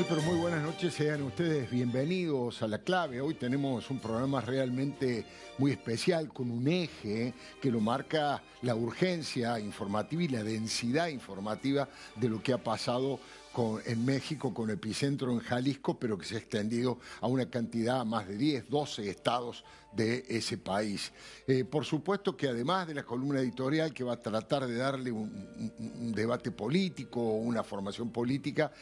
Muy, pero muy buenas noches, sean ustedes bienvenidos a La Clave. Hoy tenemos un programa realmente muy especial con un eje que lo marca la urgencia informativa y la densidad informativa de lo que ha pasado en México con epicentro en Jalisco, pero que se ha extendido a una cantidad, a más de 10, 12 estados de ese país. Por supuesto que además de la columna editorial que va a tratar de darle un debate político o una formación política,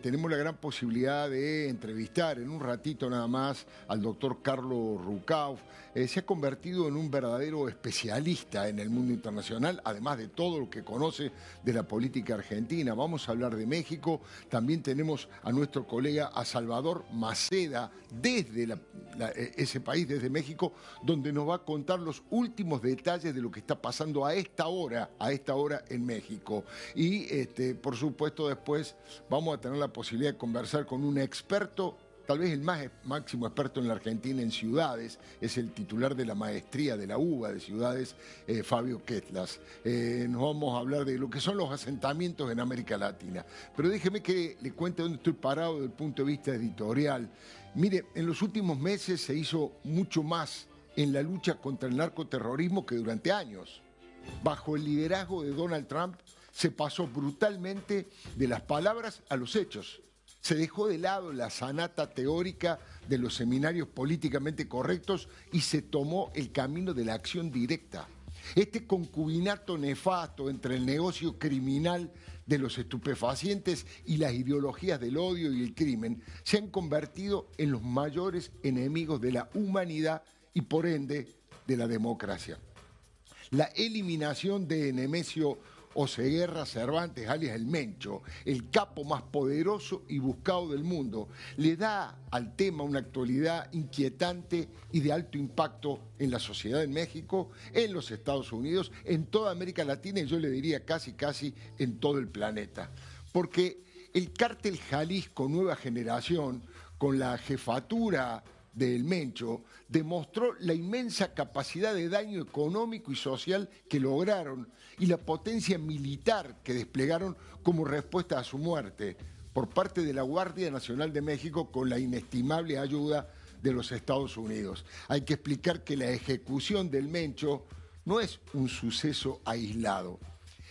tenemos la gran posibilidad de entrevistar en un ratito nada más al doctor Carlos Rucauf. Se ha convertido en un verdadero especialista en el mundo internacional, además de todo lo que conoce de la política argentina. Vamos a hablar de México. También tenemos a nuestro colega, a Salvador Maceda, desde ese país, desde México, donde nos va a contar los últimos detalles de lo que está pasando a esta hora en México. Y por supuesto después vamos a tener la posibilidad de conversar con un experto, tal vez el máximo experto en la Argentina en ciudades, es el titular de la maestría de la UBA de ciudades, Fabio Ketlas. Nos vamos a hablar de lo que son los asentamientos en América Latina. Pero déjeme que le cuente dónde estoy parado desde el punto de vista editorial. Mire, en los últimos meses se hizo mucho más en la lucha contra el narcoterrorismo que durante años. Bajo el liderazgo de Donald Trump se pasó brutalmente de las palabras a los hechos. Se dejó de lado la sanata teórica de los seminarios políticamente correctos y se tomó el camino de la acción directa. Este concubinato nefasto entre el negocio criminal de los estupefacientes y las ideologías del odio y el crimen se han convertido en los mayores enemigos de la humanidad y por ende de la democracia. La eliminación de Nemesio Oseguera Cervantes, alias el Mencho, el capo más poderoso y buscado del mundo, le da al tema una actualidad inquietante y de alto impacto en la sociedad en México, en los Estados Unidos, en toda América Latina y yo le diría casi en todo el planeta. Porque el cártel Jalisco Nueva Generación, con la jefatura del Mencho, demostró la inmensa capacidad de daño económico y social que lograron y la potencia militar que desplegaron como respuesta a su muerte por parte de la Guardia Nacional de México con la inestimable ayuda de los Estados Unidos. Hay que explicar que la ejecución del Mencho no es un suceso aislado.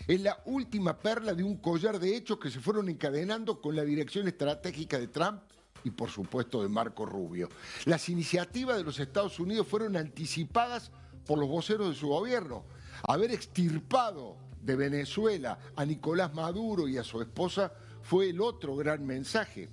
Es la última perla de un collar de hechos que se fueron encadenando con la dirección estratégica de Trump y por supuesto de Marco Rubio. Las iniciativas de los Estados Unidos fueron anticipadas por los voceros de su gobierno. Haber extirpado de Venezuela a Nicolás Maduro y a su esposa fue el otro gran mensaje.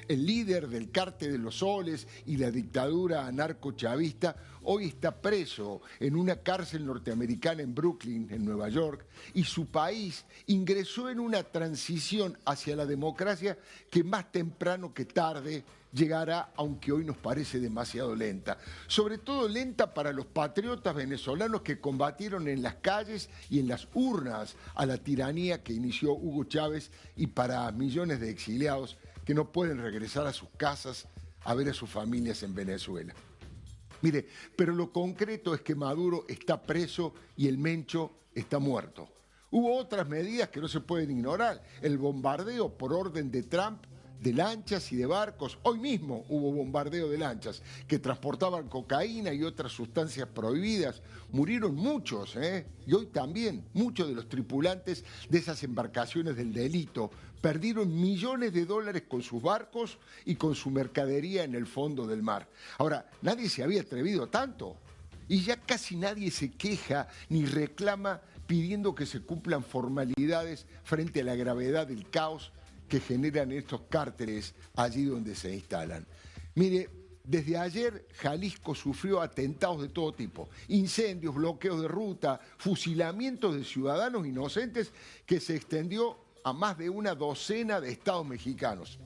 El líder del Cártel de los Soles y la dictadura anarcochavista hoy está preso en una cárcel norteamericana en Brooklyn, en Nueva York, y su país ingresó en una transición hacia la democracia que más temprano que tarde llegará, aunque hoy nos parece demasiado lenta. Sobre todo lenta para los patriotas venezolanos que combatieron en las calles y en las urnas a la tiranía que inició Hugo Chávez y para millones de exiliados que no pueden regresar a sus casas a ver a sus familias en Venezuela. Mire, pero lo concreto es que Maduro está preso y el Mencho está muerto. Hubo otras medidas que no se pueden ignorar. El bombardeo por orden de Trump de lanchas y de barcos. Hoy mismo hubo bombardeo de lanchas que transportaban cocaína y otras sustancias prohibidas. Murieron muchos, y hoy también muchos de los tripulantes de esas embarcaciones del delito perdieron millones de dólares con sus barcos y con su mercadería en el fondo del mar. Ahora, nadie se había atrevido tanto y ya casi nadie se queja ni reclama pidiendo que se cumplan formalidades frente a la gravedad del caos que generan estos cárteles allí donde se instalan. Mire, desde ayer Jalisco sufrió atentados de todo tipo, incendios, bloqueos de ruta, fusilamientos de ciudadanos inocentes que se extendió a más de una docena de estados mexicanos.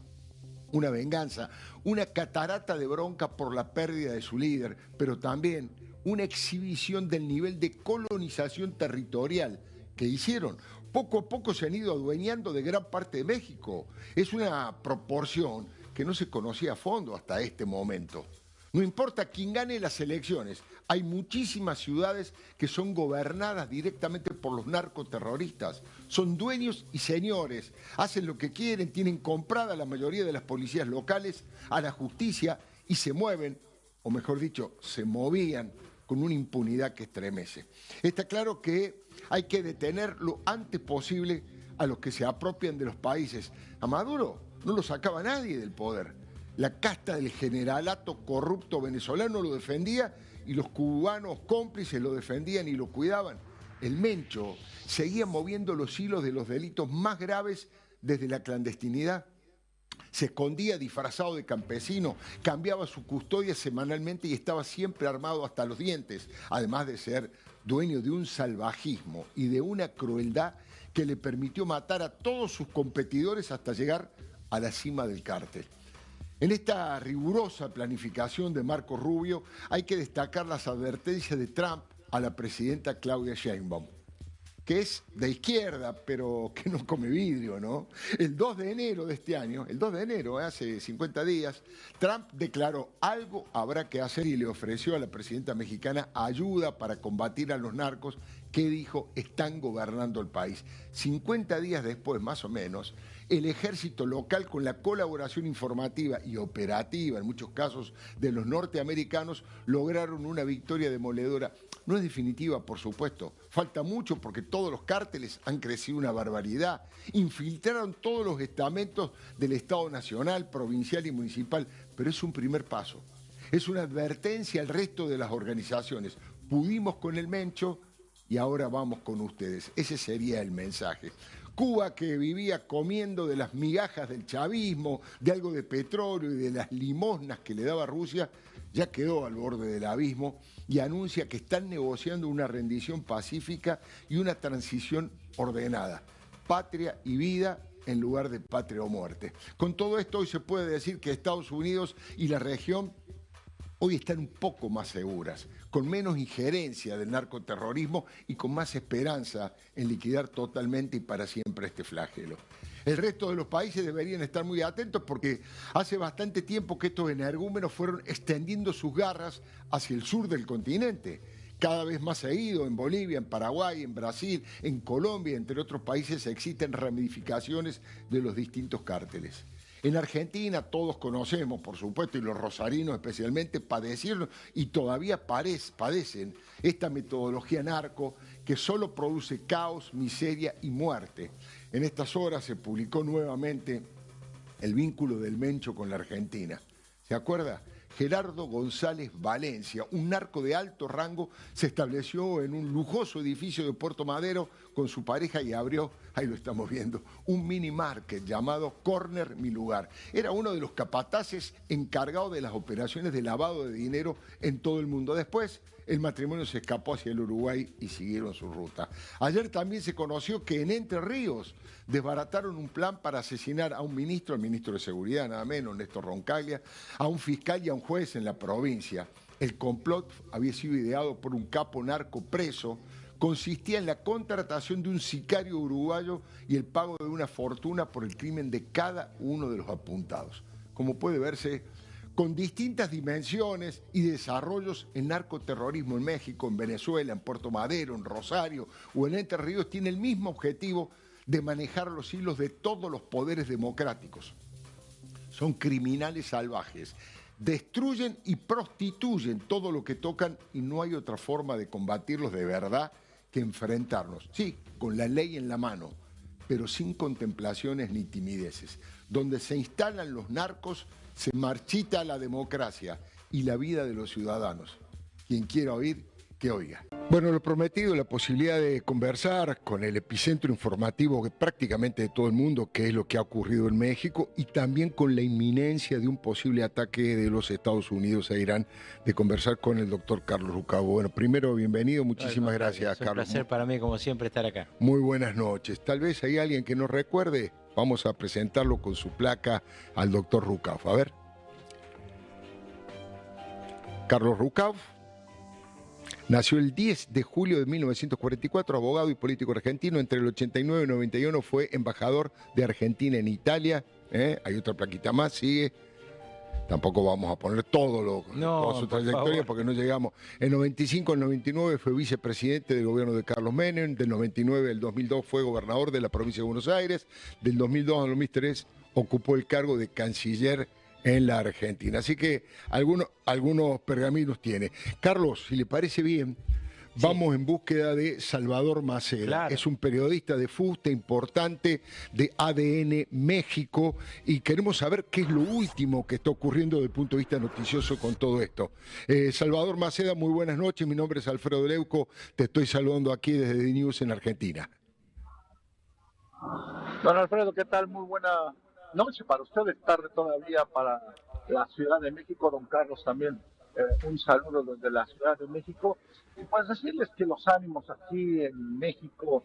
Una venganza, una catarata de bronca por la pérdida de su líder, pero también una exhibición del nivel de colonización territorial que hicieron. Poco a poco se han ido adueñando de gran parte de México. Es una proporción que no se conocía a fondo hasta este momento. No importa quién gane las elecciones, hay muchísimas ciudades que son gobernadas directamente por los narcoterroristas. Son dueños y señores, hacen lo que quieren, tienen comprada la mayoría de las policías locales a la justicia y se mueven, o mejor dicho, se movían con una impunidad que estremece. Está claro que hay que detener lo antes posible a los que se apropian de los países. A Maduro no lo sacaba nadie del poder. La casta del generalato corrupto venezolano lo defendía y los cubanos cómplices lo defendían y lo cuidaban. El Mencho seguía moviendo los hilos de los delitos más graves desde la clandestinidad. Se escondía disfrazado de campesino, cambiaba su custodia semanalmente y estaba siempre armado hasta los dientes, además de ser dueño de un salvajismo y de una crueldad que le permitió matar a todos sus competidores hasta llegar a la cima del cártel. En esta rigurosa planificación de Marco Rubio hay que destacar las advertencias de Trump a la presidenta Claudia Sheinbaum, que es de izquierda, pero que no come vidrio, ¿no? El 2 de enero de este año, el 2 de enero, hace 50 días, Trump declaró algo habrá que hacer y le ofreció a la presidenta mexicana ayuda para combatir a los narcos que dijo están gobernando el país. 50 días después, más o menos, el ejército local, con la colaboración informativa y operativa, en muchos casos, de los norteamericanos, lograron una victoria demoledora. No es definitiva, por supuesto. Falta mucho porque todos los cárteles han crecido una barbaridad. Infiltraron todos los estamentos del Estado nacional, provincial y municipal, pero es un primer paso. Es una advertencia al resto de las organizaciones. Pudimos con el Mencho y ahora vamos con ustedes. Ese sería el mensaje. Cuba, que vivía comiendo de las migajas del chavismo, de algo de petróleo y de las limosnas que le daba Rusia, ya quedó al borde del abismo y anuncia que están negociando una rendición pacífica y una transición ordenada. Patria y vida en lugar de patria o muerte. Con todo esto, hoy se puede decir que Estados Unidos y la región hoy están un poco más seguras, con menos injerencia del narcoterrorismo y con más esperanza en liquidar totalmente y para siempre este flagelo. El resto de los países deberían estar muy atentos porque hace bastante tiempo que estos energúmenos fueron extendiendo sus garras hacia el sur del continente. Cada vez más seguido en Bolivia, en Paraguay, en Brasil, en Colombia, entre otros países, existen ramificaciones de los distintos cárteles. En Argentina todos conocemos, por supuesto, y los rosarinos especialmente, padecieron y todavía padecen esta metodología narco que solo produce caos, miseria y muerte. En estas horas se publicó nuevamente el vínculo del Mencho con la Argentina. ¿Se acuerda? Gerardo González Valencia, un narco de alto rango, se estableció en un lujoso edificio de Puerto Madero con su pareja y abrió, ahí lo estamos viendo, un mini market llamado Corner Mi Lugar. Era uno de los capataces encargados de las operaciones de lavado de dinero en todo el mundo. Después, el matrimonio se escapó hacia el Uruguay y siguieron su ruta. Ayer también se conoció que en Entre Ríos desbarataron un plan para asesinar a un ministro, el ministro de Seguridad, nada menos, Néstor Roncaglia, a un fiscal y a un juez en la provincia. El complot había sido ideado por un capo narco preso, consistía en la contratación de un sicario uruguayo y el pago de una fortuna por el crimen de cada uno de los apuntados. Como puede verse, con distintas dimensiones y desarrollos, el narcoterrorismo en México, en Venezuela, en Puerto Madero, en Rosario o en Entre Ríos tiene el mismo objetivo de manejar los hilos de todos los poderes democráticos. Son criminales salvajes, destruyen y prostituyen todo lo que tocan y no hay otra forma de combatirlos de verdad que enfrentarnos. Sí, con la ley en la mano, pero sin contemplaciones ni timideces. Donde se instalan los narcos, se marchita la democracia y la vida de los ciudadanos. Quien quiera oír, que oiga. Bueno, lo prometido, la posibilidad de conversar con el epicentro informativo prácticamente de todo el mundo, que es lo que ha ocurrido en México, y también con la inminencia de un posible ataque de los Estados Unidos a Irán, de conversar con el doctor Carlos Rucabo. Bueno, primero, bienvenido, muchísimas gracias, Carlos. Es un placer para mí, como siempre, estar acá. Muy buenas noches. Tal vez hay alguien que nos recuerde. Vamos a presentarlo con su placa al doctor Rucabo. A ver. Carlos Rucabo nació el 10 de julio de 1944, abogado y político argentino. Entre el 89 y el 91 fue embajador de Argentina en Italia. Hay otra plaquita más, sigue. Tampoco vamos a poner toda su por trayectoria favor. porque no llegamos. En 95 al 99 fue vicepresidente del gobierno de Carlos Menem, del 99 al 2002 fue gobernador de la provincia de Buenos Aires, del 2002 al 2003 ocupó el cargo de canciller en la Argentina. Así que algunos pergaminos tiene. Carlos, si le parece bien, Sí, vamos en búsqueda de Salvador Maceda. claro. Es un periodista de fuste importante de ADN México y queremos saber qué es lo último que está ocurriendo desde el punto de vista noticioso con todo esto. Salvador Maceda, muy buenas noches. Mi nombre es Alfredo Leuco. Te estoy saludando aquí desde DNews en Argentina. Don Alfredo, ¿qué tal? Muy buena noche para ustedes, tarde todavía para la Ciudad de México. Don Carlos también, un saludo desde la Ciudad de México. Y pues decirles que los ánimos aquí en México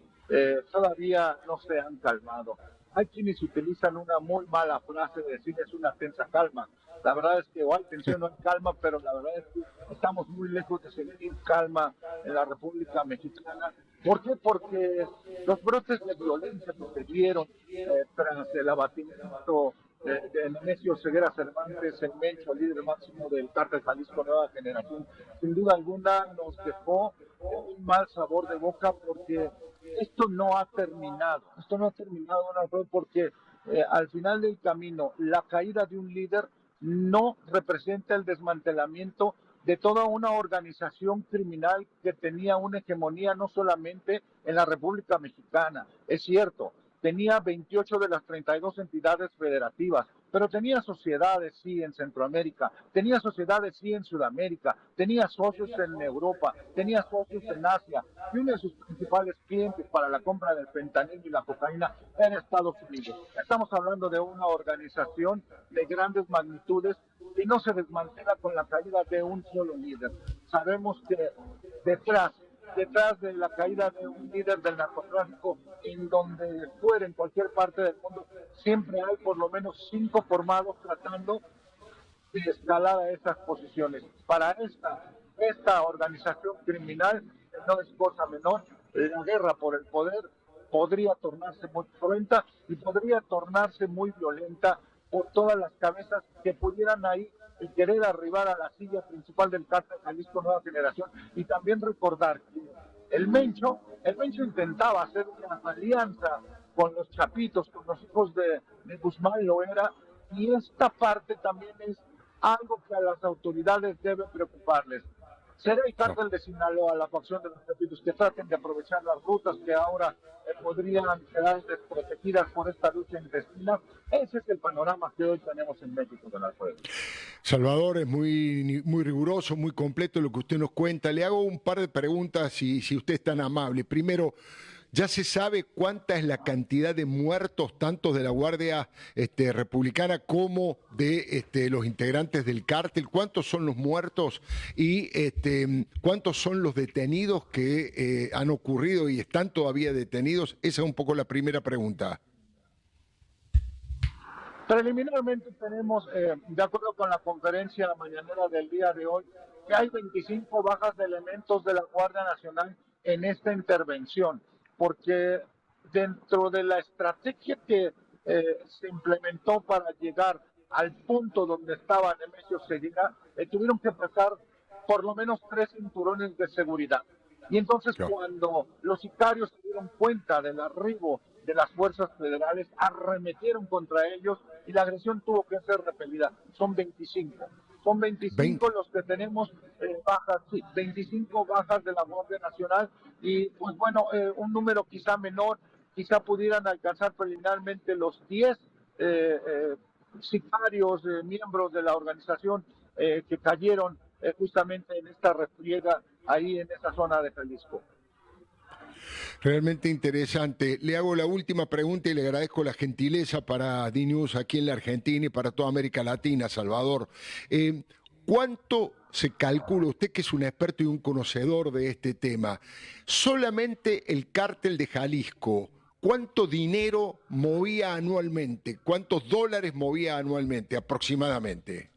todavía no se han calmado. Hay quienes utilizan una muy mala frase de decir es una tensa calma. La verdad es que o hay tensión o hay calma, pero la verdad es que estamos muy lejos de sentir calma en la República Mexicana. ¿Por qué? Porque los brotes de violencia que se dieron tras el abatimiento de Nemesio Ceguera Cervantes, el Mencho, líder máximo del Cártel Jalisco Nueva Generación, sin duda alguna nos dejó un mal sabor de boca porque esto no ha terminado, don Alfredo, porque al final del camino la caída de un líder no representa el desmantelamiento de toda una organización criminal que tenía una hegemonía no solamente en la República Mexicana, es cierto, tenía 28 de las 32 entidades federativas, pero tenía sociedades sí en Centroamérica, tenía sociedades sí en Sudamérica, tenía socios en Europa, tenía socios en Asia, y uno de sus principales clientes para la compra del fentanilo y la cocaína era Estados Unidos. Estamos hablando de una organización de grandes magnitudes y no se desmantela con la caída de un solo líder. Sabemos que detrás de la caída de un líder del narcotráfico, en donde fuera, en cualquier parte del mundo, siempre hay por lo menos 5 formados tratando de escalar a esas posiciones. Para esta organización criminal no es cosa menor, la guerra por el poder podría tornarse muy cruenta y podría tornarse muy violenta por todas las cabezas que pudieran ahí querer arribar a la silla principal del Cártel Jalisco Nueva Generación. Y también recordar que el Mencho intentaba hacer una alianza con los chapitos, con los hijos de Guzmán Loera, y esta parte también es algo que a las autoridades debe preocuparles. ¿Será el No. cártel de Sinaloa, la facción de los chapitos, que traten de aprovechar las rutas que ahora podrían quedar desprotegidas por esta lucha intestina? Ese es el panorama que hoy tenemos en México, don Alfredo. Salvador, es muy riguroso, muy completo lo que usted nos cuenta. Le hago un par de preguntas si usted es tan amable. Primero, ¿ya se sabe cuánta es la cantidad de muertos, tanto de la Guardia Republicana como de los integrantes del cártel? ¿Cuántos son los muertos y cuántos son los detenidos que han ocurrido y están todavía detenidos? Esa es un poco la primera pregunta. Preliminarmente tenemos, de acuerdo con la conferencia mañanera del día de hoy, que hay 25 bajas de elementos de la Guardia Nacional en esta intervención, porque dentro de la estrategia que se implementó para llegar al punto donde estaba Nemesio Ceguera, tuvieron que pasar por lo menos 3 cinturones de seguridad. Y entonces Claro. cuando los sicarios se dieron cuenta del arribo de las fuerzas federales, arremetieron contra ellos y la agresión tuvo que ser repelida. Son 25. Son 25 20. los que tenemos bajas, sí, 25 bajas de la Guardia Nacional y pues bueno, un número quizá menor, quizá pudieran alcanzar preliminarmente los 10 sicarios, miembros de la organización que cayeron justamente en esta refriega ahí en esa zona de Jalisco. Realmente interesante. Le hago la última pregunta y le agradezco la gentileza para DNews aquí en la Argentina y para toda América Latina, Salvador. ¿Cuánto se calcula, usted que es un experto y un conocedor de este tema, solamente el cártel de Jalisco, cuánto dinero movía anualmente, cuántos dólares movía anualmente aproximadamente?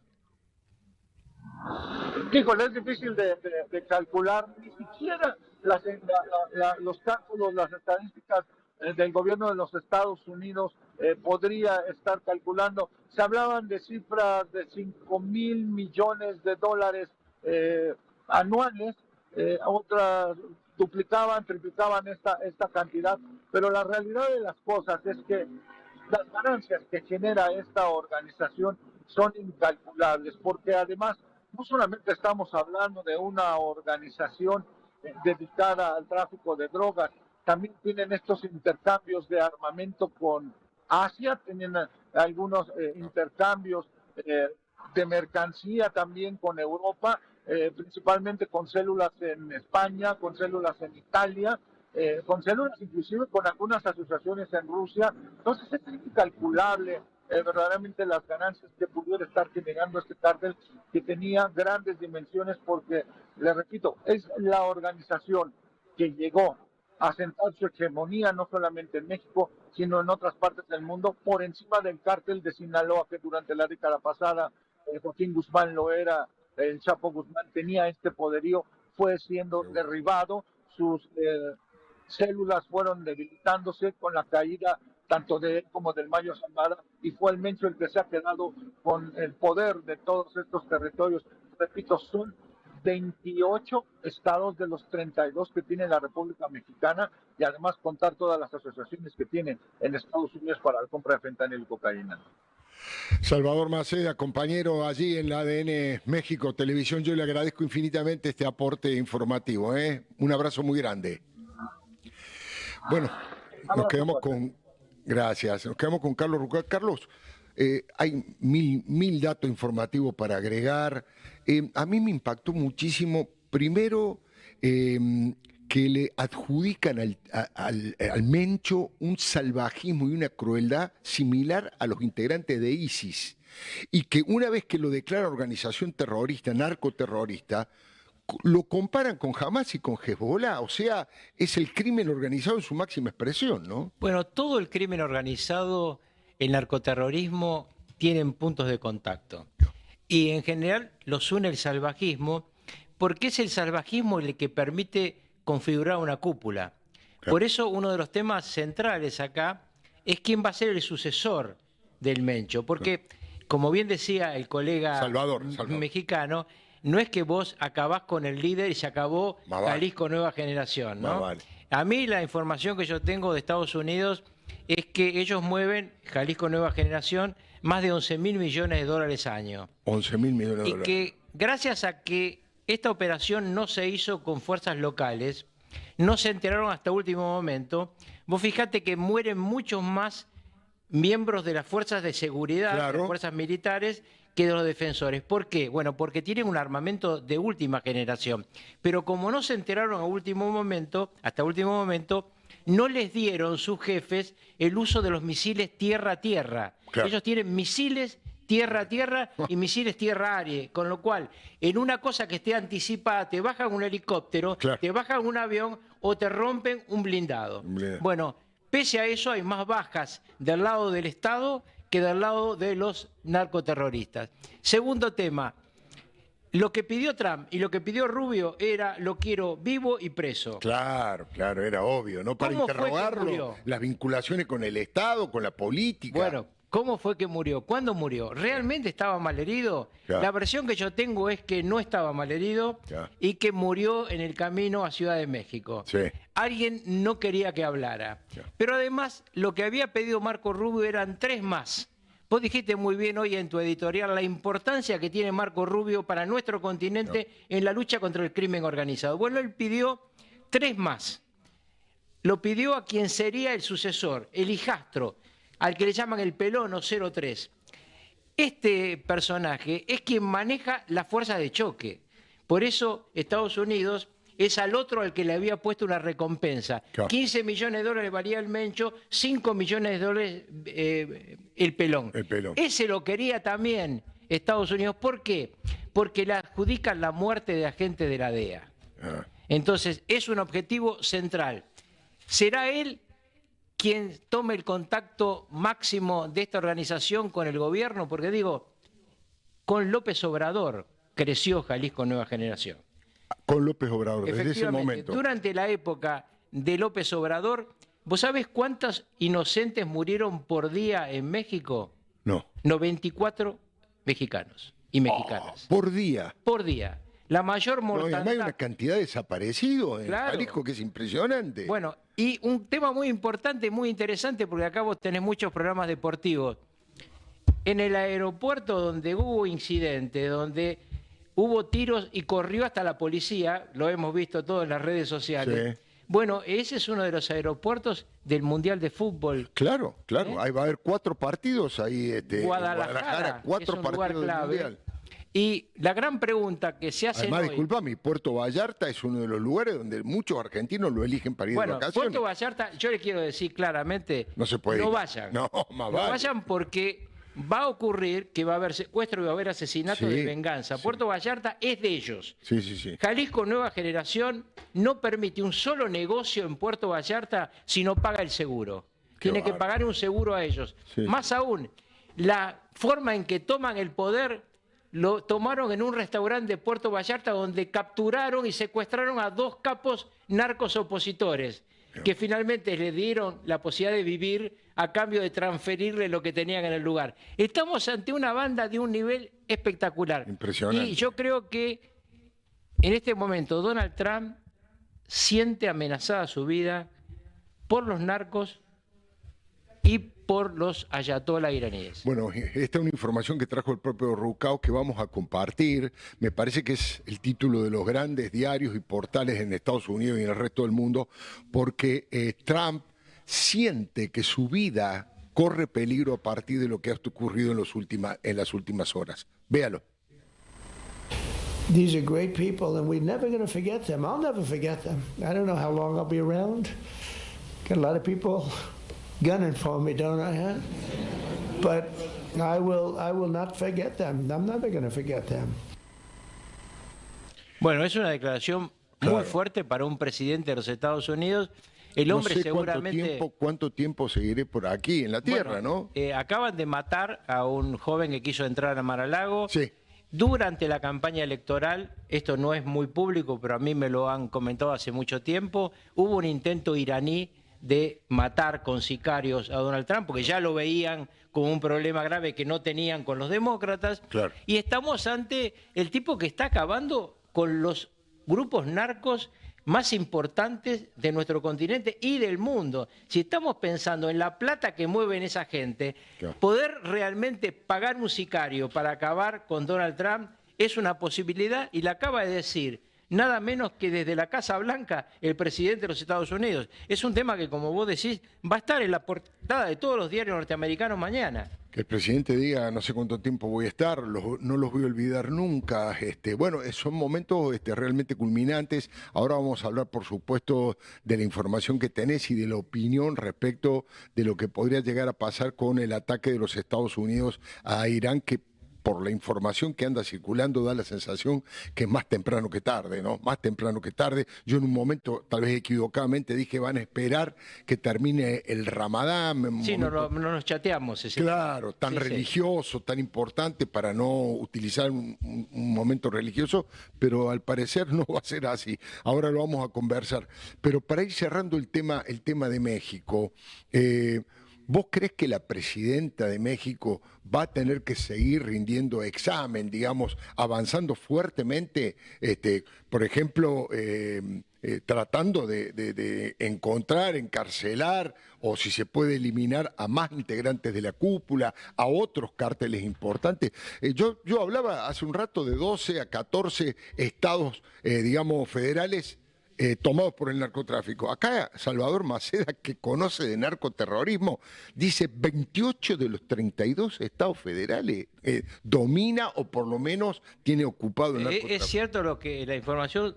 Híjole, es difícil de calcular, ni siquiera los cálculos, las estadísticas del gobierno de los Estados Unidos podría estar calculando. Se hablaban de cifras de 5,000 millones de dólares anuales, otras duplicaban, triplicaban esta cantidad, pero la realidad de las cosas es que las ganancias que genera esta organización son incalculables, porque además no solamente estamos hablando de una organización dedicada al tráfico de drogas, también tienen estos intercambios de armamento con Asia, tienen algunos intercambios de mercancía también con Europa, principalmente con células en España, con células en Italia, con células inclusive con algunas asociaciones en Rusia. Entonces es incalculable verdaderamente las ganancias que pudiera estar generando este cártel, que tenía grandes dimensiones, porque, le repito, es la organización que llegó a sentar su hegemonía no solamente en México, sino en otras partes del mundo, por encima del cártel de Sinaloa, que durante la década pasada Joaquín Guzmán lo era, el Chapo Guzmán tenía este poderío, fue siendo derribado, sus células fueron debilitándose con la caída tanto de él como del Mayo Zambada, y fue el Mencho el que se ha quedado con el poder de todos estos territorios. Repito, son 28 estados de los 32 que tiene la República Mexicana, y además contar todas las asociaciones que tienen en Estados Unidos para la compra de fentanilo y cocaína. Salvador Maceda, compañero allí en la ADN México Televisión, yo le agradezco infinitamente este aporte informativo. Un abrazo muy grande. Bueno, nos quedamos con... Gracias. Nos quedamos con Carlos Rucal. Carlos, hay mil datos informativos para agregar. A mí me impactó muchísimo, primero, que le adjudican al Mencho un salvajismo y una crueldad similar a los integrantes de ISIS. Y que una vez que lo declara organización terrorista, narcoterrorista, lo comparan con Hamas y con Hezbollah, o sea, es el crimen organizado en su máxima expresión, ¿no? Bueno, todo el crimen organizado, el narcoterrorismo, tienen puntos de contacto. Y en general los une el salvajismo, porque es el salvajismo el que permite configurar una cúpula. Claro. Por eso uno de los temas centrales acá es quién va a ser el sucesor del Mencho, porque, como bien decía el colega Salvador. Mexicano, no es que vos acabás con el líder y se acabó Jalisco Nueva Generación, ¿no? Vale. A mí la información que yo tengo de Estados Unidos es que ellos mueven, Jalisco Nueva Generación, más de 11.000 millones de dólares año. 11.000 millones de dólares. Y que gracias a que esta operación no se hizo con fuerzas locales, no se enteraron hasta último momento, vos fijate que mueren muchos más miembros de las fuerzas de seguridad, claro, de las fuerzas militares, que de los defensores. ¿Por qué? Bueno, porque tienen un armamento de última generación. Pero como no se enteraron a último momento, hasta último momento, no les dieron sus jefes el uso de los misiles tierra-tierra. Claro. Ellos tienen misiles tierra-tierra y misiles tierra-aire, con lo cual, en una cosa que esté anticipada, te bajan un helicóptero, claro, te bajan un avión o te rompen un blindado. Bueno, pese a eso hay más bajas del lado del Estado que del lado de los narcoterroristas. Segundo tema, lo que pidió Trump y lo que pidió Rubio era lo quiero vivo y preso. Claro, claro, era obvio, ¿no? Para interrogarlo, las vinculaciones con el Estado, con la política. Bueno, ¿cómo fue que murió? ¿Cuándo murió? ¿Realmente estaba malherido? Claro. La versión que yo tengo es que no estaba malherido, claro, y que murió en el camino a Ciudad de México. Sí. Alguien no quería que hablara. Claro. Pero además, lo que había pedido Marco Rubio eran 3 más. Vos dijiste muy bien hoy en tu editorial la importancia que tiene Marco Rubio para nuestro continente, claro, en la lucha contra el crimen organizado. Bueno, él pidió 3 más. Lo pidió a quien sería el sucesor, el hijastro, al que le llaman el Pelón o 03. Este personaje es quien maneja las fuerzas de choque. Por eso Estados Unidos es al otro al que le había puesto una recompensa. Claro. 15 millones de dólares valía el Mencho, 5 millones de dólares el Pelón. El Pelón. Ese lo quería también Estados Unidos. ¿Por qué? Porque le adjudican la muerte de agentes de la DEA. Ah. Entonces, es un objetivo central. ¿Será él quien tome el contacto máximo de esta organización con el gobierno? Porque digo, con López Obrador creció Jalisco Nueva Generación. Con López Obrador, desde ese momento. Durante la época de López Obrador ¿Vos sabés cuántos inocentes murieron por día en México? No. 94 mexicanos y mexicanas. ¿Por día? Por día. La mayor mortandad. No, hay una cantidad de desaparecidos en Claro. Jalisco que es impresionante. Bueno, y un tema muy importante, muy interesante, porque acá vos tenés muchos programas deportivos. En el aeropuerto donde hubo incidentes, donde hubo tiros y corrió hasta la policía, lo hemos visto todo en las redes sociales. Sí. Bueno, ese es uno de los aeropuertos del Mundial de Fútbol. Claro, claro. Ahí va a haber 4 partidos ahí. Guadalajara, 4 es un partidos lugar clave. del Mundial. Y la gran pregunta que se hace Además, disculpame, Puerto Vallarta es uno de los lugares donde muchos argentinos lo eligen para ir de vacaciones. Puerto Vallarta, yo le quiero decir claramente, no se puede. No vayan. No Vayan porque va a ocurrir que va a haber secuestro y va a haber asesinato de venganza. Sí. Puerto Vallarta es de ellos. Sí. Jalisco Nueva Generación no permite un solo negocio en Puerto Vallarta si no paga el seguro. Tiene que pagar un seguro a ellos. Sí. Más aún, la forma en que toman el poder lo tomaron en un restaurante de Puerto Vallarta donde capturaron y secuestraron a 2 capos narcos opositores que finalmente le dieron la posibilidad de vivir a cambio de transferirle lo que tenían en el lugar. Estamos ante una banda de un nivel espectacular. Impresionante. Y yo creo que en este momento Donald Trump siente amenazada su vida por los narcos y por los ayatolás iraníes. Bueno, esta es una información que trajo el propio Rucao que vamos a compartir. Me parece que es el título de los grandes diarios y portales en Estados Unidos y en el resto del mundo, porque Trump siente que su vida corre peligro a partir de lo que ha ocurrido en las últimas horas. Véalo. These are great people and we're never going to forget them. I'll never forget them. I don't know how long I'll be around. Got a lot of people gunning for me, don't I? Huh? But I will not forget them. I'm never going to forget them. Bueno, es una declaración muy fuerte para un presidente de los Estados Unidos. El hombre no sé seguramente... ¿Cuánto tiempo seguiré por aquí, en la tierra, ¿no? Acaban de matar a un joven que quiso entrar a Mar-a-Lago. Sí. Durante la campaña electoral, esto no es muy público, pero a mí me lo han comentado hace mucho tiempo, hubo un intento iraní de matar con sicarios a Donald Trump, porque ya lo veían como un problema grave que no tenían con los demócratas. Claro. Y estamos ante el tipo que está acabando con los grupos narcos más importantes de nuestro continente y del mundo. Si estamos pensando en la plata que mueven esa gente, claro, poder realmente pagar un sicario para acabar con Donald Trump es una posibilidad, y la acaba de decir nada menos que desde la Casa Blanca el presidente de los Estados Unidos. Es un tema que, como vos decís, va a estar en la portada de todos los diarios norteamericanos mañana. Que el presidente diga no sé cuánto tiempo voy a estar, no los voy a olvidar nunca. Bueno, son momentos realmente culminantes. Ahora vamos a hablar, por supuesto, de la información que tenés y de la opinión respecto de lo que podría llegar a pasar con el ataque de los Estados Unidos a Irán, que por la información que anda circulando da la sensación que es más temprano que tarde, ¿no? Más temprano que tarde. Yo en un momento, tal vez equivocadamente, dije van a esperar que termine el Ramadán. Sí, no nos chateamos. Claro, tan religioso, tan importante para no utilizar un momento religioso, pero al parecer no va a ser así. Ahora lo vamos a conversar. Pero para ir cerrando el tema de México, ¿vos crees que la presidenta de México va a tener que seguir rindiendo examen, digamos, avanzando fuertemente, por ejemplo, tratando de encontrar, encarcelar, o si se puede eliminar a más integrantes de la cúpula, a otros cárteles importantes? Yo hablaba hace un rato de 12 a 14 estados, digamos, federales, tomados por el narcotráfico. Acá Salvador Maceda, que conoce de narcoterrorismo, dice 28 de los 32 estados federales domina o por lo menos tiene ocupado el narcotráfico. Es cierto lo que la información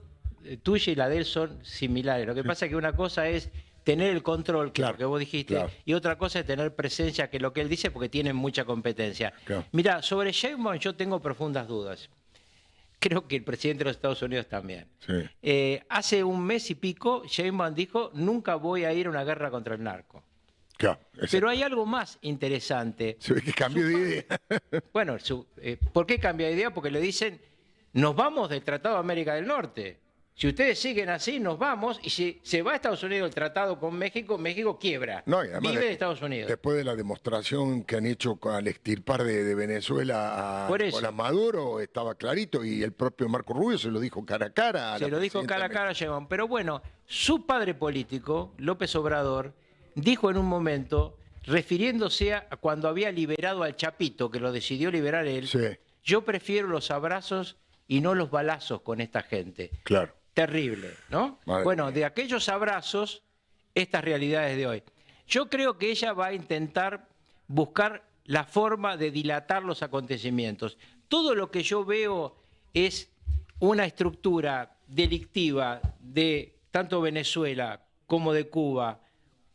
tuya y la de él son similares. Lo que pasa es que una cosa es tener el control, que es lo que vos dijiste, y otra cosa es tener presencia, que es lo que él dice, porque tiene mucha competencia. Mira, sobre Sheinbaum yo tengo profundas dudas. Creo que el presidente de los Estados Unidos también. Sí. Hace un mes y pico, Sheinbaum dijo, nunca voy a ir a una guerra contra el narco. Claro, pero hay algo más interesante. Se ve que cambió de idea. Bueno, ¿por qué cambia de idea? Porque le dicen, nos vamos del Tratado de América del Norte. Si ustedes siguen así, nos vamos, y si se va a Estados Unidos el tratado con México, México quiebra. No, y además vive de Estados Unidos. Después de la demostración que han hecho al extirpar de Venezuela a Maduro, estaba clarito, y el propio Marco Rubio se lo dijo cara a cara. Se lo dijo cara a cara a Llegón. Pero bueno, su padre político, López Obrador, dijo en un momento, refiriéndose a cuando había liberado al Chapito, que lo decidió liberar él, sí. Yo prefiero los abrazos y no los balazos con esta gente. Claro. Terrible, ¿no? Bueno, de aquellos abrazos, estas realidades de hoy. Yo creo que ella va a intentar buscar la forma de dilatar los acontecimientos. Todo lo que yo veo es una estructura delictiva de tanto Venezuela como de Cuba,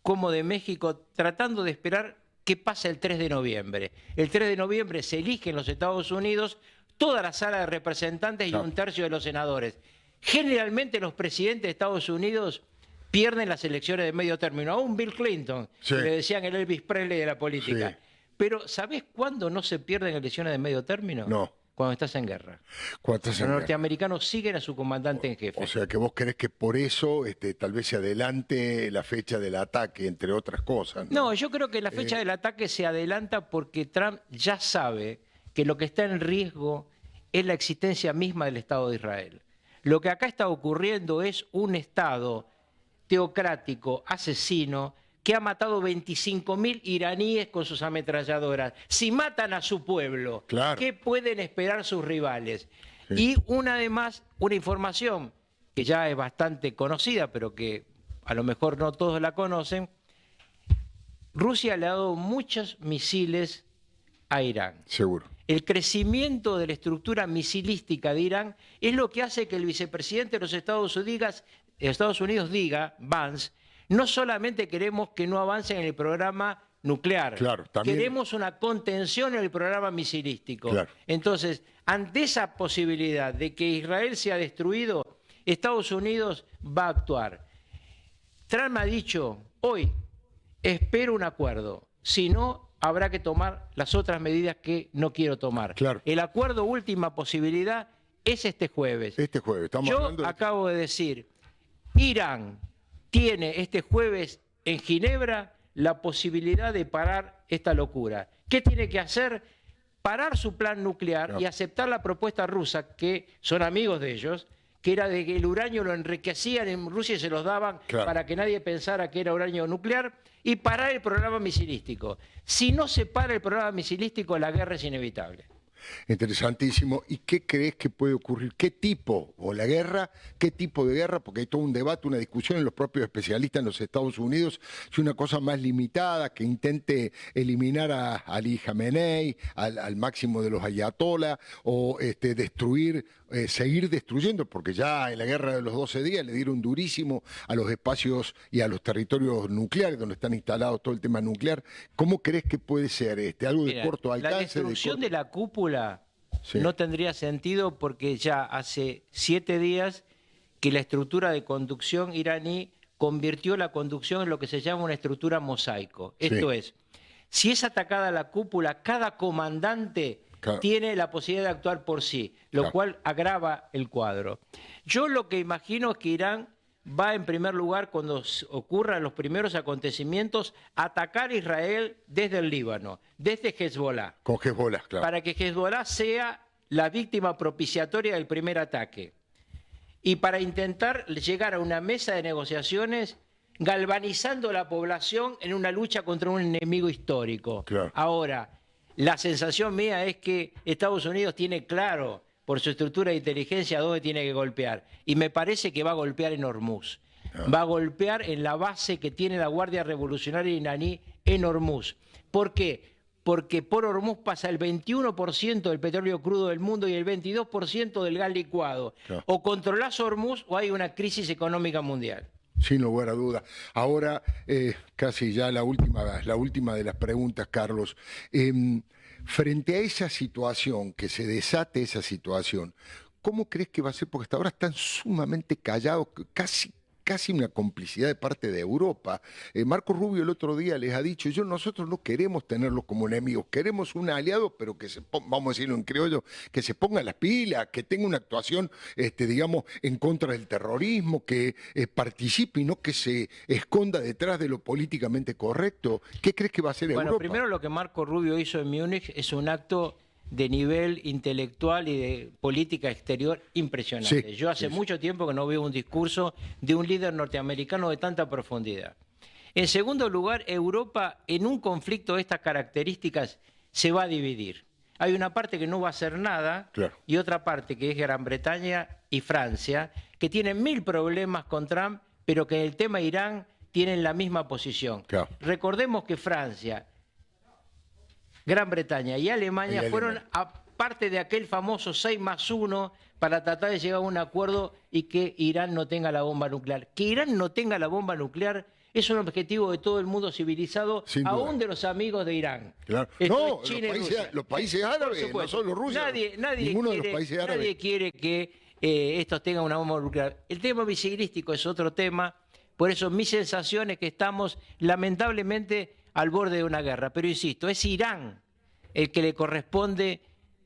como de México, tratando de esperar qué pasa el 3 de noviembre. El 3 de noviembre se elige en los Estados Unidos toda la sala de representantes y un tercio de los senadores. Generalmente los presidentes de Estados Unidos pierden las elecciones de medio término. Aún Bill Clinton, que le decían el Elvis Presley de la política. Sí. Pero ¿sabés cuándo no se pierden elecciones de medio término? No. Cuando estás en guerra. Cuando estás los norteamericanos siguen a su comandante en jefe. O sea que vos querés que por eso tal vez se adelante la fecha del ataque, entre otras cosas. No, yo creo que la fecha del ataque se adelanta porque Trump ya sabe que lo que está en riesgo es la existencia misma del Estado de Israel. Lo que acá está ocurriendo es un Estado teocrático, asesino, que ha matado 25.000 iraníes con sus ametralladoras. Si matan a su pueblo, claro, ¿qué pueden esperar sus rivales? Sí. Y además, una información que ya es bastante conocida, pero que a lo mejor no todos la conocen, Rusia le ha dado muchos misiles a Irán. Seguro. El crecimiento de la estructura misilística de Irán es lo que hace que el vicepresidente de los Estados Unidos diga, Vance, no solamente queremos que no avancen en el programa nuclear, claro, también queremos una contención en el programa misilístico. Claro. Entonces, ante esa posibilidad de que Israel sea destruido, Estados Unidos va a actuar. Trump ha dicho, hoy espero un acuerdo, si no, habrá que tomar las otras medidas que no quiero tomar. Claro. El acuerdo, última posibilidad, es este jueves. Este jueves. Estamos hablando acabo de decir, Irán tiene este jueves en Ginebra la posibilidad de parar esta locura. ¿Qué tiene que hacer? Parar su plan nuclear y aceptar la propuesta rusa, que son amigos de ellos, que era de que el uranio lo enriquecían en Rusia y se los daban para que nadie pensara que era uranio nuclear, y parar el programa misilístico. Si no se para el programa misilístico, la guerra es inevitable. Interesantísimo. ¿Y qué crees que puede ocurrir? ¿Qué tipo, o la guerra, qué tipo de guerra? Porque hay todo un debate, una discusión en los propios especialistas en los Estados Unidos, si una cosa más limitada, que intente eliminar a Ali Khamenei, al máximo de los ayatollah, o destruir, seguir destruyendo, porque ya en la guerra de los 12 días le dieron durísimo a los espacios y a los territorios nucleares, donde están instalados todo el tema nuclear. ¿Cómo crees que puede ser algo de corto alcance? La destrucción de la cúpula no tendría sentido, porque ya hace 7 días que la estructura de conducción iraní convirtió la conducción en lo que se llama una estructura mosaico. Esto es, si es atacada la cúpula, cada comandante tiene la posibilidad de actuar por sí, lo cual agrava el cuadro. Yo lo que imagino es que Irán va, en primer lugar, cuando ocurran los primeros acontecimientos, a atacar a Israel desde el Líbano, desde Hezbollah. Con Hezbollah, claro. Para que Hezbollah sea la víctima propiciatoria del primer ataque. Y para intentar llegar a una mesa de negociaciones galvanizando la población en una lucha contra un enemigo histórico. Claro. Ahora, la sensación mía es que Estados Unidos tiene claro, por su estructura de inteligencia, dónde tiene que golpear. Y me parece que va a golpear en Hormuz. Va a golpear en la base que tiene la Guardia Revolucionaria iraní en Hormuz. ¿Por qué? Porque por Hormuz pasa el 21% del petróleo crudo del mundo y el 22% del gas licuado. O controlás Hormuz o hay una crisis económica mundial. Sin lugar a duda. Ahora, casi ya la última de las preguntas, Carlos. Frente a esa situación, que se desate esa situación, ¿cómo crees que va a ser? Porque hasta ahora están sumamente callados, casi casi una complicidad de parte de Europa. Marco Rubio el otro día les ha dicho, nosotros no queremos tenerlos como enemigos, queremos un aliado, pero que vamos a decirlo en criollo, que se ponga las pilas, que tenga una actuación, digamos, en contra del terrorismo, que participe y no que se esconda detrás de lo políticamente correcto. ¿Qué crees que va a hacer Europa? Bueno, primero lo que Marco Rubio hizo en Múnich es un acto de nivel intelectual y de política exterior impresionante. Sí, yo hace mucho tiempo que no veo un discurso de un líder norteamericano de tanta profundidad. En segundo lugar, Europa en un conflicto de estas características se va a dividir. Hay una parte que no va a hacer nada, claro, y otra parte que es Gran Bretaña y Francia, que tienen 1000 problemas con Trump, pero que en el tema Irán tienen la misma posición. Claro. Recordemos que Francia, Gran Bretaña y Alemania fueron parte de aquel famoso 6+1 para tratar de llegar a un acuerdo y que Irán no tenga la bomba nuclear. Que Irán no tenga la bomba nuclear es un objetivo de todo el mundo civilizado, aún de los amigos de Irán. Claro. No, los países árabes, no solo Rusia. Nadie quiere que estos tengan una bomba nuclear. El tema misilístico es otro tema, por eso mi sensación es que estamos lamentablemente al borde de una guerra. Pero insisto, es Irán el que le corresponde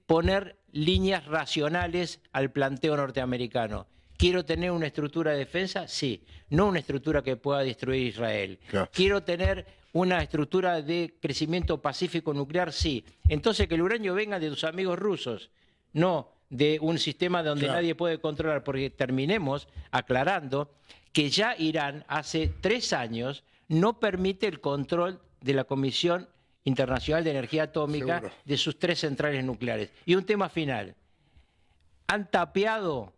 poner líneas racionales al planteo norteamericano. ¿Quiero tener una estructura de defensa? Sí. No una estructura que pueda destruir Israel. Claro. ¿Quiero tener una estructura de crecimiento pacífico nuclear? Sí. Entonces que el uranio venga de tus amigos rusos, no de un sistema donde nadie puede controlar, porque terminemos aclarando que ya Irán hace 3 años no permite el control de la Comisión Internacional de Energía Atómica de sus 3 centrales nucleares. Y un tema final. Han tapiado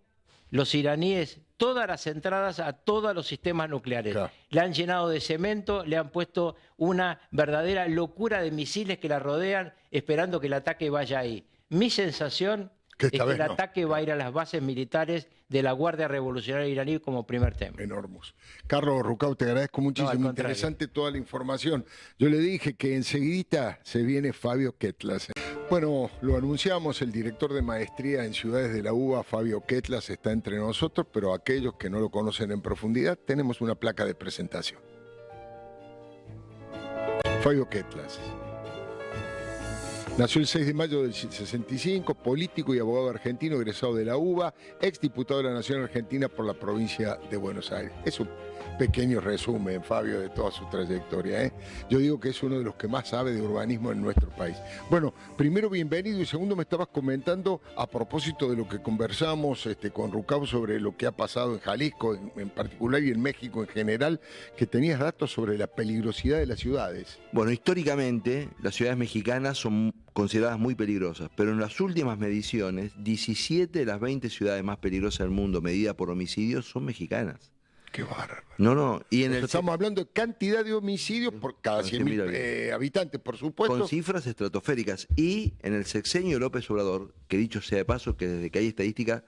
los iraníes todas las entradas a todos los sistemas nucleares. Claro. Le han llenado de cemento, le han puesto una verdadera locura de misiles que la rodean, esperando que el ataque vaya ahí. Mi sensación es que el ataque va a ir a las bases militares de la Guardia Revolucionaria iraní como primer tema. Enormes. Carlos Rucau, te agradezco muchísimo. Interesante toda la información. Yo le dije que enseguidita se viene Fabio Ketlas. Bueno, lo anunciamos, el director de maestría en Ciudades de la UBA, Fabio Ketlas, está entre nosotros, pero aquellos que no lo conocen en profundidad, tenemos una placa de presentación. Fabio Ketlas. Nació el 6 de mayo del 65, político y abogado argentino, egresado de la UBA, exdiputado de la Nación Argentina por la provincia de Buenos Aires. Es un pequeño resumen, Fabio, de toda su trayectoria. Yo digo que es uno de los que más sabe de urbanismo en nuestro país. Bueno, primero, bienvenido, y segundo, me estabas comentando a propósito de lo que conversamos con Rucau sobre lo que ha pasado en Jalisco en particular y en México en general, que tenías datos sobre la peligrosidad de las ciudades. Bueno, históricamente las ciudades mexicanas son consideradas muy peligrosas, pero en las últimas mediciones, 17 de las 20 ciudades más peligrosas del mundo, medidas por homicidios, son mexicanas. Qué bárbaro. No, y estamos hablando de cantidad de homicidios por cada 100.000 habitantes, por supuesto. Con cifras estratosféricas. Y en el sexenio de López Obrador, que dicho sea de paso, que desde que hay estadística,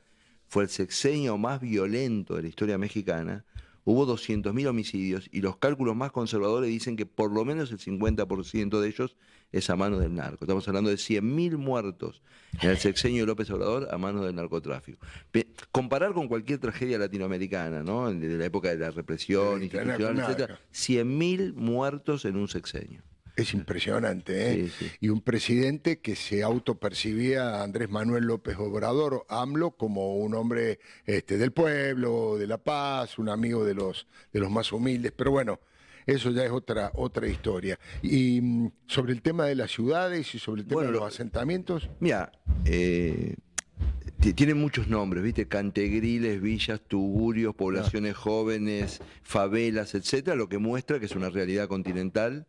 fue el sexenio más violento de la historia mexicana, hubo 200.000 homicidios, y los cálculos más conservadores dicen que por lo menos el 50% de ellos es a manos del narco. Estamos hablando de 100.000 muertos en el sexenio de López Obrador a manos del narcotráfico. Comparar con cualquier tragedia latinoamericana, ¿no? De la época de la represión institucional, etc. 100.000 muertos en un sexenio. Es impresionante, ¿eh? Sí. Y un presidente que se autopercibía, Andrés Manuel López Obrador, AMLO, como un hombre del pueblo, de la paz, un amigo de los más humildes. Pero bueno, eso ya es otra historia. Y sobre el tema de las ciudades y sobre el tema de los asentamientos. Mira, tienen muchos nombres, ¿viste? Cantegriles, villas, tugurios, poblaciones jóvenes, favelas, etcétera, lo que muestra que es una realidad continental.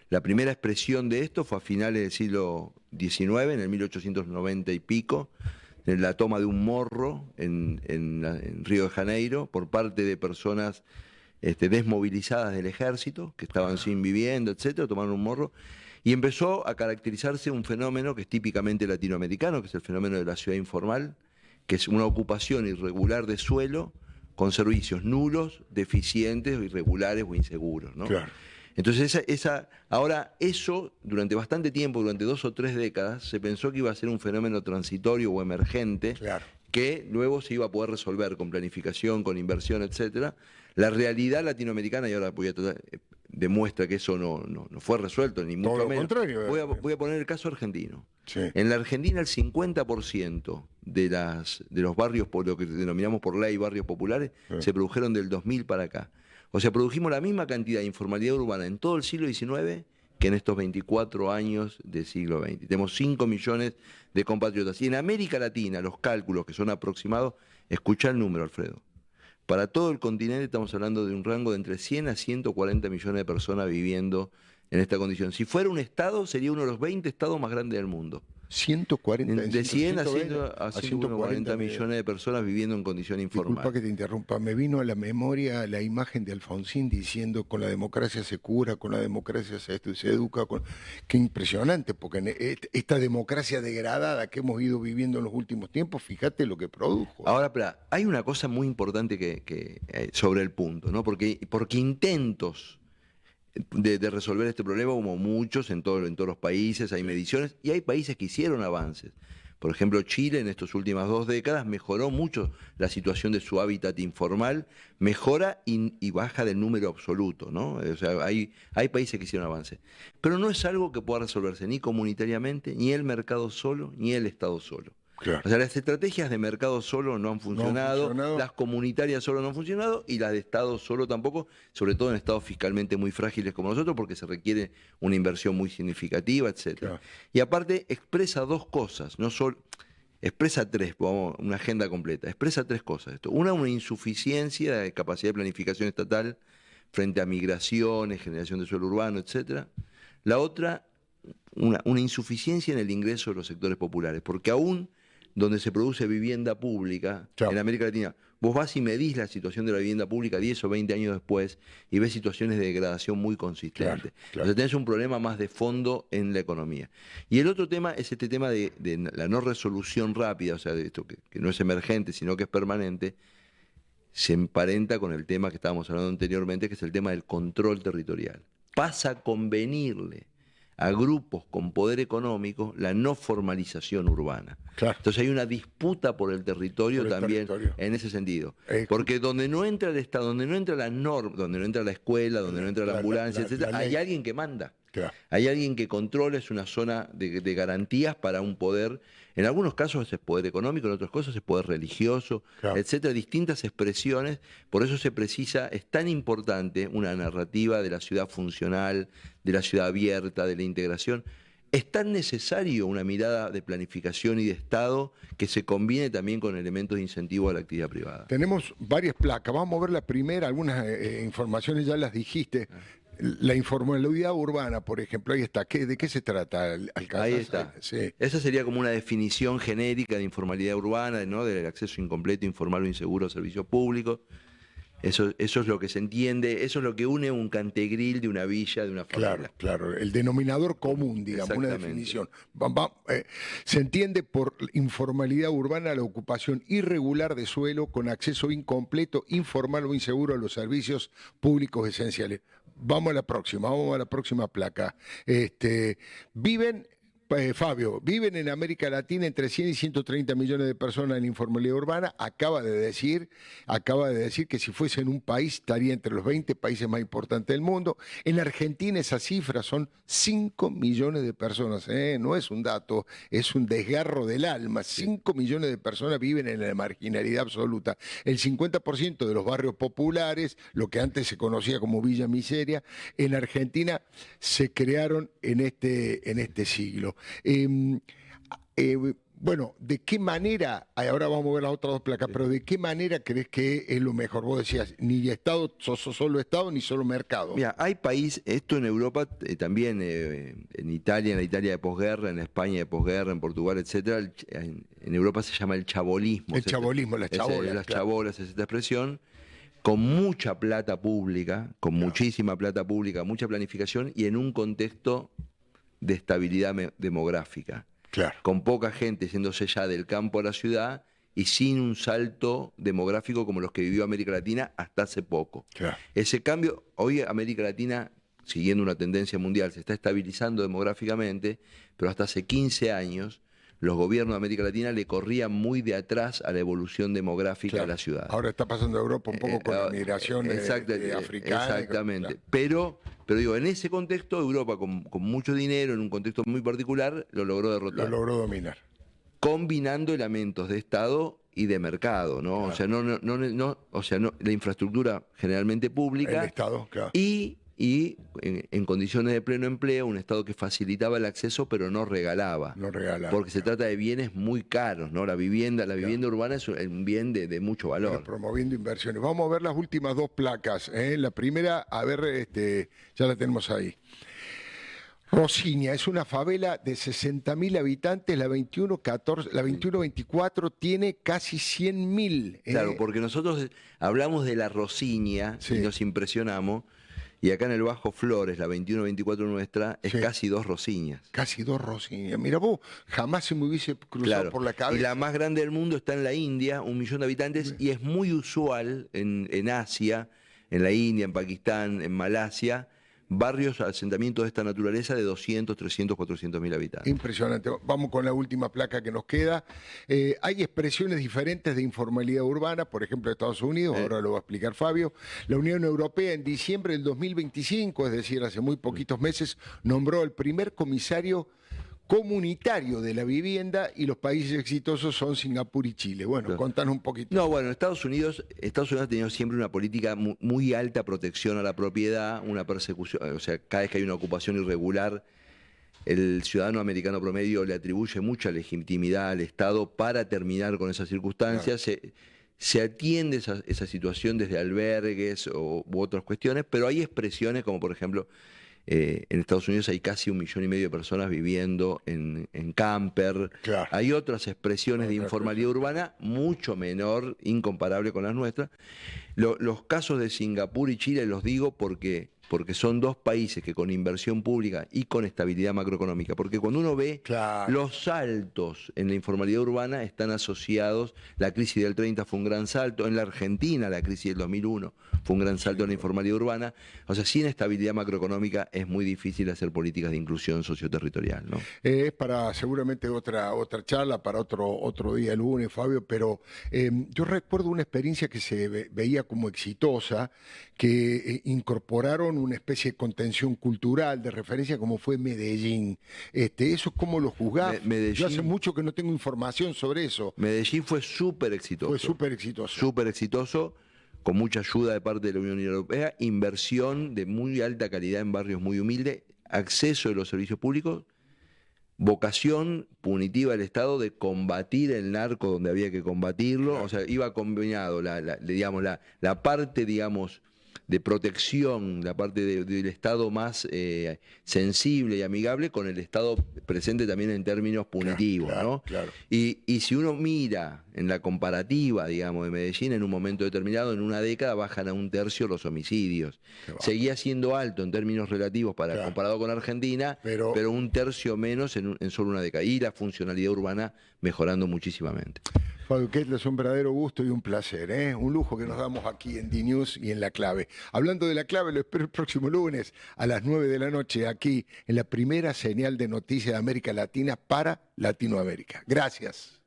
La primera expresión de esto fue a finales del siglo XIX, en el 1890 y pico, en la toma de un morro en Río de Janeiro por parte de personas desmovilizadas del ejército, que estaban sin vivienda, etcétera, tomaron un morro, y empezó a caracterizarse un fenómeno que es típicamente latinoamericano, que es el fenómeno de la ciudad informal, que es una ocupación irregular de suelo con servicios nulos, deficientes, irregulares o inseguros, ¿no? Claro. Entonces ahora eso, durante bastante tiempo, durante 2 o 3 décadas, se pensó que iba a ser un fenómeno transitorio o emergente, claro, que luego se iba a poder resolver con planificación, con inversión, etcétera. La realidad latinoamericana, y ahora voy a tratar, demuestra que eso no fue resuelto, ni mucho Todo lo menos. contrario. Voy a poner el caso argentino. Sí. En la Argentina el 50% de los barrios, por lo que denominamos por ley barrios populares, se produjeron del 2000 para acá. O sea, produjimos la misma cantidad de informalidad urbana en todo el siglo XIX que en estos 24 años del siglo XX. Tenemos 5 millones de compatriotas. Y en América Latina, los cálculos que son aproximados, escucha el número, Alfredo. Para todo el continente estamos hablando de un rango de entre 100 a 140 millones de personas viviendo en esta condición. Si fuera un estado, sería uno de los 20 estados más grandes del mundo. 140, de 100 a 140 millones de personas viviendo en condición informal. Disculpa que te interrumpa, me vino a la memoria la imagen de Alfonsín diciendo con la democracia se cura, con la democracia se educa. Qué impresionante, porque esta democracia degradada que hemos ido viviendo en los últimos tiempos, fíjate lo que produjo. Ahora, hay una cosa muy importante que sobre el punto, ¿no? Porque intentos de resolver este problema, como muchos en todos los países, hay mediciones y hay países que hicieron avances. Por ejemplo, Chile en estas últimas 2 décadas mejoró mucho la situación de su hábitat informal, mejora y baja del número absoluto, ¿no? O sea, hay países que hicieron avances. Pero no es algo que pueda resolverse ni comunitariamente, ni el mercado solo, ni el Estado solo. Claro. O sea, las estrategias de mercado solo no han funcionado, las comunitarias solo no han funcionado y las de Estado solo tampoco, sobre todo en estados fiscalmente muy frágiles como nosotros, porque se requiere una inversión muy significativa, etc. Claro. Y aparte expresa 2 cosas, no solo expresa 3, una agenda completa, expresa 3 cosas. Esto. Una insuficiencia de capacidad de planificación estatal frente a migraciones, generación de suelo urbano, etc. La otra, una insuficiencia en el ingreso de los sectores populares, porque aún donde se produce vivienda pública, en América Latina, vos vas y medís la situación de la vivienda pública 10 o 20 años después y ves situaciones de degradación muy consistentes. Entonces tenés un problema más de fondo en la economía. Y el otro tema es este tema de la no resolución rápida, o sea, de esto que no es emergente, sino que es permanente, se emparenta con el tema que estábamos hablando anteriormente, que es el tema del control territorial. Pasa a convenirle a grupos con poder económico la no formalización urbana. Claro. Entonces hay una disputa por el territorio también en ese sentido. Porque donde no entra el Estado, donde no entra la norma, donde no entra la escuela, donde no entra la ambulancia, etc., hay alguien que manda. Claro. Hay alguien que controla, es una zona de garantías para un poder. En algunos casos es poder económico, en otros casos es poder religioso, etcétera, distintas expresiones. Por eso se precisa, es tan importante una narrativa de la ciudad funcional, de la ciudad abierta, de la integración. Es tan necesario una mirada de planificación y de Estado que se combine también con elementos de incentivo a la actividad privada. Tenemos varias placas. Vamos a ver la primera, algunas informaciones ya las dijiste. La informalidad urbana, por ejemplo, ahí está. ¿De qué se trata? Ahí está. Sí. Esa sería como una definición genérica de informalidad urbana, ¿no? Del acceso incompleto, informal o inseguro a servicios públicos. Eso es lo que se entiende, eso es lo que une un Cantegril de una villa, de una favela. Claro, el denominador común, digamos, una definición. Se entiende por informalidad urbana la ocupación irregular de suelo con acceso incompleto, informal o inseguro a los servicios públicos esenciales. Vamos a la próxima placa. Fabio, viven en América Latina entre 100 y 130 millones de personas en informalidad urbana. Acaba de decir que si fuese en un país estaría entre los 20 países más importantes del mundo. En Argentina esa cifra son 5 millones de personas. No es un dato, es un desgarro del alma. 5 millones de personas viven en la marginalidad absoluta. El 50% de los barrios populares, lo que antes se conocía como Villa Miseria, en Argentina se crearon en este siglo. Bueno, ¿de qué manera, ahora vamos a ver las otras 2 placas, pero ¿de qué manera crees que es lo mejor? Vos decías, ni Estado, solo Estado, ni solo mercado. Mira, hay países, esto en Europa también, en Italia de posguerra, en España de posguerra, en Portugal, etcétera, en Europa se llama el chabolismo. El chabolismo, las chabolas. Las chabolas es esta expresión, con mucha plata pública, con muchísima plata pública, mucha planificación y en un contexto de estabilidad demográfica, con poca gente yéndose ya del campo a la ciudad y sin un salto demográfico como los que vivió América Latina hasta hace poco. Ese cambio, hoy América Latina, siguiendo una tendencia mundial, se está estabilizando demográficamente, pero hasta hace 15 años los gobiernos de América Latina le corrían muy de atrás a la evolución demográfica de la ciudad. Ahora está pasando a Europa un poco con la migración africana. Exactamente. Claro. Pero digo, en ese contexto, Europa, con mucho dinero, en un contexto muy particular, lo logró derrotar. Lo logró dominar. Combinando elementos de Estado y de mercado, ¿no? Claro. O sea, la infraestructura generalmente pública. El Estado, claro. Y en condiciones de pleno empleo, un Estado que facilitaba el acceso pero no regalaba. No regalaba. Porque se trata de bienes muy caros, ¿no? La vivienda urbana es un bien de mucho valor. Pero promoviendo inversiones. Vamos a ver las últimas dos placas. La primera, a ver, ya la tenemos ahí. Rosiña es una favela de 60.000 habitantes, la 2124 tiene casi 100.000. Claro, porque nosotros hablamos de la Rosiña y nos impresionamos, y acá en el Bajo Flores, la 2124 nuestra, es casi 2 Rosiñas. Casi 2 Rosiñas. Mira vos, jamás se me hubiese cruzado por la cabeza. Y la más grande del mundo está en la India, 1 millón de habitantes, y es muy usual en Asia, en la India, en Pakistán, en Malasia, barrios, asentamientos de esta naturaleza de 200, 300, 400.000 habitantes. Impresionante. Vamos con la última placa que nos queda. Hay expresiones diferentes de informalidad urbana, por ejemplo, Estados Unidos, ahora lo va a explicar Fabio. La Unión Europea en diciembre del 2025, es decir, hace muy poquitos meses, nombró el primer comisario comunitario de la vivienda, y los países exitosos son Singapur y Chile. Bueno, contanos un poquito. No, bueno, Estados Unidos ha tenido siempre una política muy alta protección a la propiedad, una persecución, o sea, cada vez que hay una ocupación irregular, el ciudadano americano promedio le atribuye mucha legitimidad al Estado para terminar con esas circunstancias. Claro. Se atiende esa situación desde albergues u otras cuestiones, pero hay expresiones como, por ejemplo, en Estados Unidos hay casi 1,5 millones de personas viviendo en camper. Claro. Hay otras expresiones de informalidad urbana mucho menor, incomparable con las nuestras. Los casos de Singapur y Chile los digo porque son 2 países que con inversión pública y con estabilidad macroeconómica, porque cuando uno ve los saltos en la informalidad urbana están asociados, la crisis del 30 fue un gran salto, en la Argentina la crisis del 2001 fue un gran salto en la informalidad urbana, o sea, sin estabilidad macroeconómica es muy difícil hacer políticas de inclusión socioterritorial, ¿no? Es para seguramente otra charla, para otro día, el lunes, Fabio, pero yo recuerdo una experiencia que se veía como exitosa, que incorporaron una especie de contención cultural de referencia como fue Medellín. ¿Eso cómo lo juzgás? Yo hace mucho que no tengo información sobre eso. Medellín fue súper exitoso. Fue súper exitoso. Súper exitoso, con mucha ayuda de parte de la Unión Europea, inversión de muy alta calidad en barrios muy humildes, acceso de los servicios públicos, vocación punitiva del Estado de combatir el narco donde había que combatirlo. Claro. O sea, iba combinado la parte, digamos, de protección, la parte del Estado más sensible y amigable, con el Estado presente también en términos punitivos, ¿no? Claro. Y si uno mira en la comparativa, digamos, de Medellín, en un momento determinado, en una década, bajan a 1/3 los homicidios. Seguía siendo alto en términos relativos comparado con Argentina, pero 1/3 menos en solo una década. Y la funcionalidad urbana mejorando muchísimamente. Fabio Kettel, es un verdadero gusto y un placer, un lujo que nos damos aquí en DNews y en La Clave. Hablando de La Clave, lo espero el próximo lunes a las 9 de la noche, aquí en la primera señal de noticias de América Latina para Latinoamérica. Gracias.